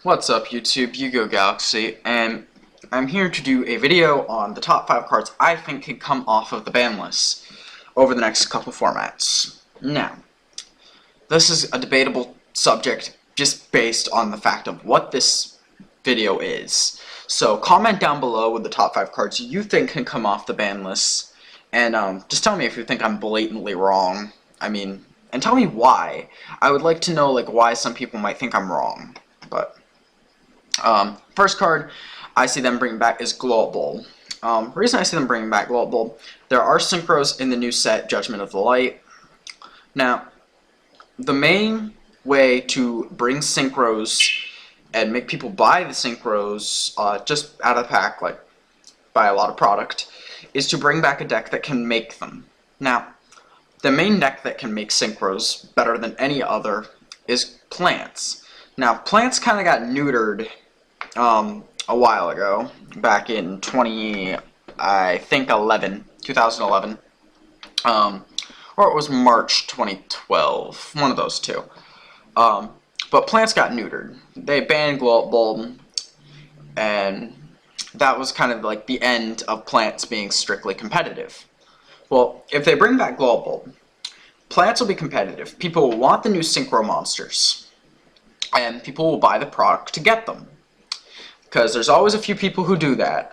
What's up YouTube, Yugo Galaxy, and I'm here to do a video on the top 5 cards I think can come off of the ban list over the next couple formats. Now, this is a debatable subject just based on the fact of what this video is. So comment down below with the top 5 cards you think can come off the ban list, and just tell me if you think I'm blatantly wrong. And tell me why. I would like to know why some people might think I'm wrong. But first card I see them bringing back is Glow Up Bulb. The reason I see them bringing back Glow Up Bulb, there are synchros in the new set, Judgment of the Light. Now, the main way to bring synchros and make people buy the synchros just out of the pack, buy a lot of product, is to bring back a deck that can make them. Now, the main deck that can make synchros better than any other is Plants. Now, Plants kind of got neutered a while ago, back in 2011, or it was March 2012, one of those two. But Plants got neutered. They banned Glow Up Bulb, and that was kind of like the end of Plants being strictly competitive. Well, if they bring back Glow Up Bulb, Plants will be competitive. People will want the new Synchro monsters, and people will buy the product to get them. Because there's always a few people who do that.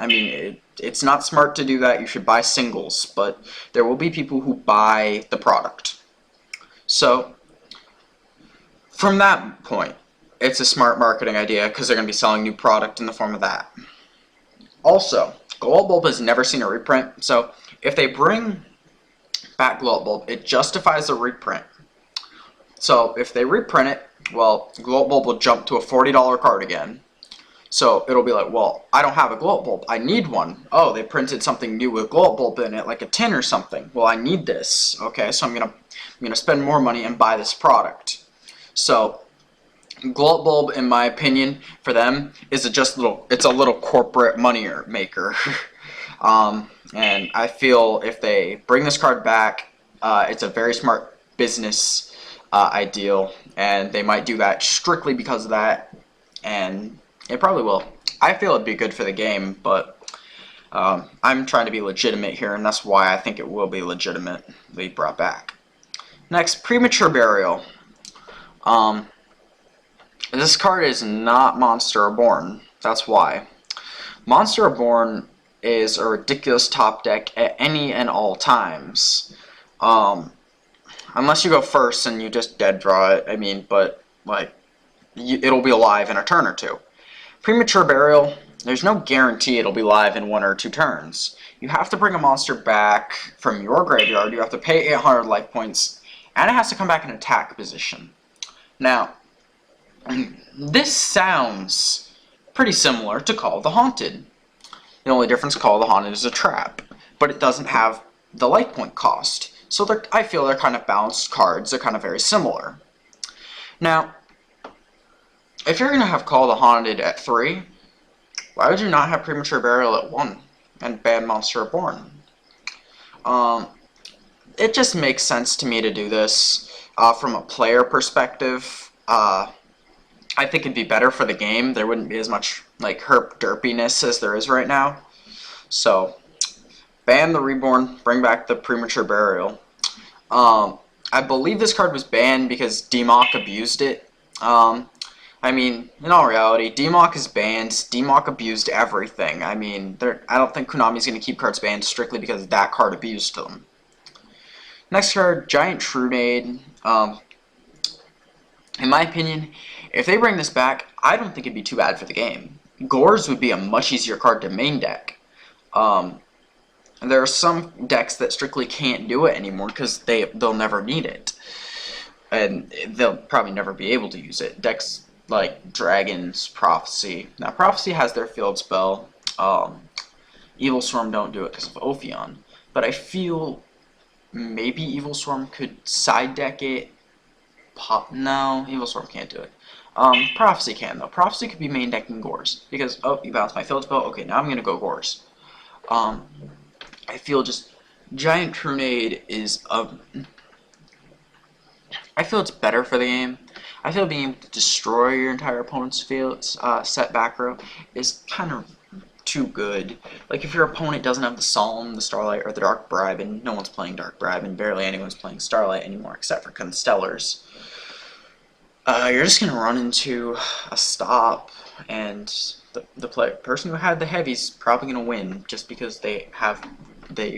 It's not smart to do that. You should buy singles, but there will be people who buy the product. So, from that point, it's a smart marketing idea because they're going to be selling new product in the form of that. Also, Glow Up Bulb has never seen a reprint, so if they bring back Glow Up Bulb, it justifies the reprint. So, if they reprint it, well, Glow Up Bulb will jump to a $40 card again. So it'll be like, well, I don't have a Glow Up Bulb. I need one. Oh, they printed something new with Glow Up Bulb in it, like a tin or something. Well, I need this. Okay, so I'm gonna spend more money and buy this product. So Glow Up Bulb, in my opinion, for them is it's a little corporate money maker. And I feel if they bring this card back, it's a very smart business ideal, and they might do that strictly because of that, and it probably will. I feel it'd be good for the game, but I'm trying to be legitimate here, and that's why I think it will be legitimately brought back. Next, Premature Burial. This card is not Monster Reborn. That's why. Monster Reborn is a ridiculous top deck at any and all times. Unless you go first and you just dead draw it, but it'll be alive in a turn or two. Premature Burial, there's no guarantee it'll be live in 1 or 2 turns. You have to bring a monster back from your graveyard, you have to pay 800 life points, and it has to come back in attack position. Now, this sounds pretty similar to Call of the Haunted. The only difference, Call of the Haunted is a trap, but it doesn't have the life point cost. So I feel they're kind of balanced cards, they're kind of very similar. Now, if you're going to have Call of the Haunted at 3, why would you not have Premature Burial at 1 and ban Monster Reborn? It just makes sense to me to do this from a player perspective. I think it'd be better for the game. There wouldn't be as much herp derpiness as there is right now. So, ban the Reborn, bring back the Premature Burial. I believe this card was banned because DMOC abused it. In all reality, DMOC is banned. DMOC abused everything. I don't think Konami's going to keep cards banned strictly because that card abused them. Next card, Giant Trunade. In my opinion, if they bring this back, I don't think it'd be too bad for the game. Gores would be a much easier card to main deck. There are some decks that strictly can't do it anymore because they'll never need it. And they'll probably never be able to use it. Decks like Dragon's Prophecy. Now, Prophecy has their field spell. Evil Swarm don't do it because of Ophion. But I feel maybe Evil Swarm could side deck it. No, Evil Swarm can't do it. Prophecy can, though. Prophecy could be main decking Gores. Because, oh, you bounced my field spell? Okay, now I'm going to go Gores. I feel just Giant Trunade is I feel it's better for the game. I feel being able to destroy your entire opponent's field, set back row is kind of too good. Like if your opponent doesn't have the Solemn, the Starlight, or the Dark Bribe, and no one's playing Dark Bribe, and barely anyone's playing Starlight anymore except for Constellars, you're just gonna run into a stop, and the person who had the heavy's probably gonna win just because they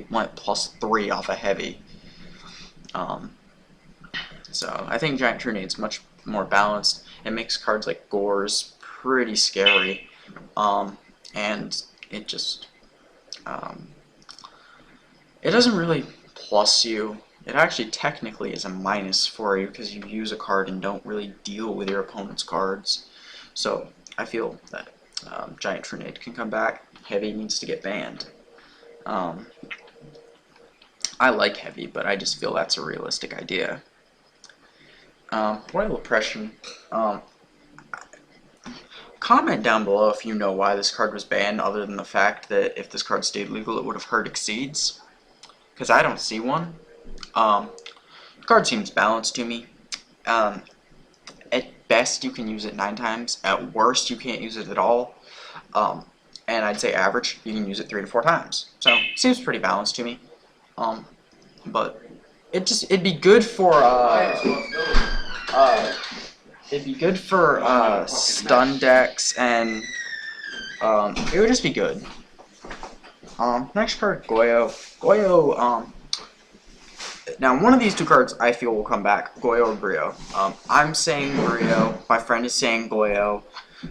went +3 off a heavy. So I think Giant Truenade's much more balanced. It makes cards like Gores pretty scary, and it just it doesn't really plus you. It actually technically is a minus for you because you use a card and don't really deal with your opponent's cards. So I feel that Giant Trunade can come back. Heavy needs to get banned. I like Heavy, but I just feel that's a realistic idea. Royal Oppression. Comment down below if you know why this card was banned, other than the fact that if this card stayed legal, it would have hurt Exceeds. Because I don't see one. The card seems balanced to me. At best, you can use it 9 times. At worst, you can't use it at all. And I'd say average, you can use it 3 to 4 times. So, it seems pretty balanced to me. But it'd be good for stun decks, and it would just be good. Next card, Goyo. Goyo, now one of these 2 cards I feel will come back, Goyo or Brio. I'm saying Brio, my friend is saying Goyo,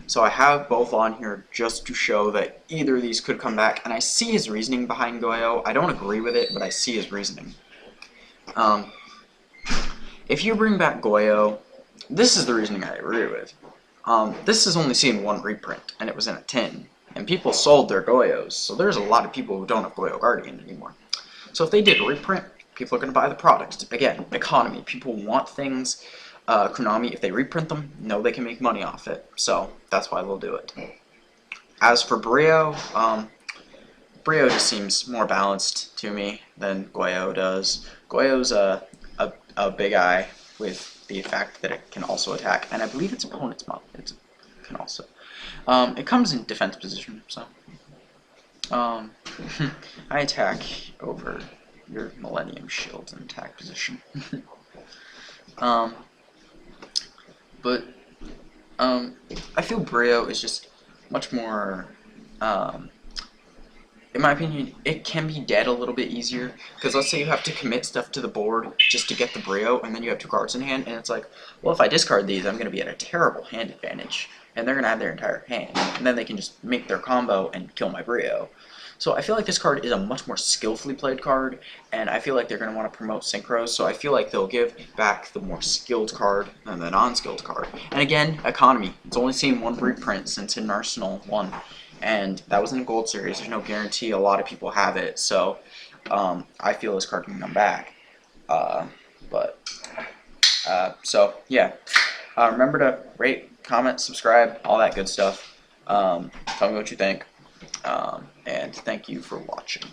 so I have both on here just to show that either of these could come back, and I see his reasoning behind Goyo. I don't agree with it, but I see his reasoning. If you bring back Goyo, this is the reasoning I agree with. This has only seen 1 reprint, and it was in a tin. And people sold their Goyos, so there's a lot of people who don't have Goyo Guardian anymore. So if they did a reprint, people are going to buy the product. Again, economy. People want things. Konami, if they reprint them, know they can make money off it. So that's why they'll do it. As for Brio, Brio just seems more balanced to me than Goyo does. Goyo's a big eye with the fact that it can also attack, and I believe its opponent's model can also. It comes in defense position, so I attack over your Millennium Shield in attack position. But I feel Brio is just much more. In my opinion, it can be dead a little bit easier, because let's say you have to commit stuff to the board just to get the Brio, and then you have 2 cards in hand, and it's like, well, if I discard these, I'm going to be at a terrible hand advantage, and they're going to have their entire hand, and then they can just make their combo and kill my Brio. So I feel like this card is a much more skillfully played card, and I feel like they're going to want to promote Synchros, so I feel like they'll give back the more skilled card than the non-skilled card. And again, economy. It's only seen 1 reprint since Hidden Arsenal 1. And that was in the Gold Series. There's no guarantee a lot of people have it, so I feel this card can come back. So yeah, remember to rate, comment, subscribe, all that good stuff. Tell me what you think, and thank you for watching.